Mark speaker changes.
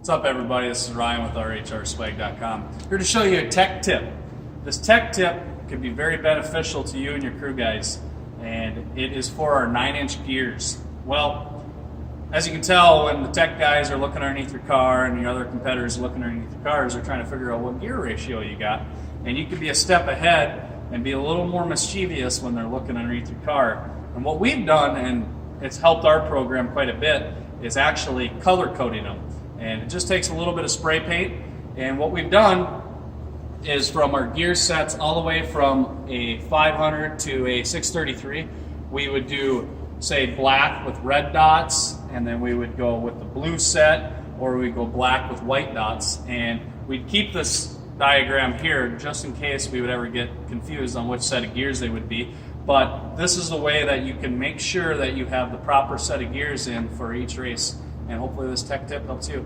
Speaker 1: What's up, everybody? This is Ryan with RHRSwag.com. Here to show you a tech tip. This tech tip could be very beneficial to you and your crew guys, and it is for our 9-inch gears. Well, as you can tell, when the tech guys are looking underneath your car and the other competitors are looking underneath your cars, they're trying to figure out what gear ratio you got. And you could be a step ahead and be a little more mischievous when they're looking underneath your car. And what we've done, and it's helped our program quite a bit, is actually color coding them. And it just takes a little bit of spray paint. And what we've done is, from our gear sets all the way from a 500 to a 633, we would do, say, black with red dots, and then we would go with the blue set, or we go black with white dots. And we'd keep this diagram here just in case we would ever get confused on which set of gears they would be. But this is the way that you can make sure that you have the proper set of gears in for each race. And hopefully this tech tip helps you.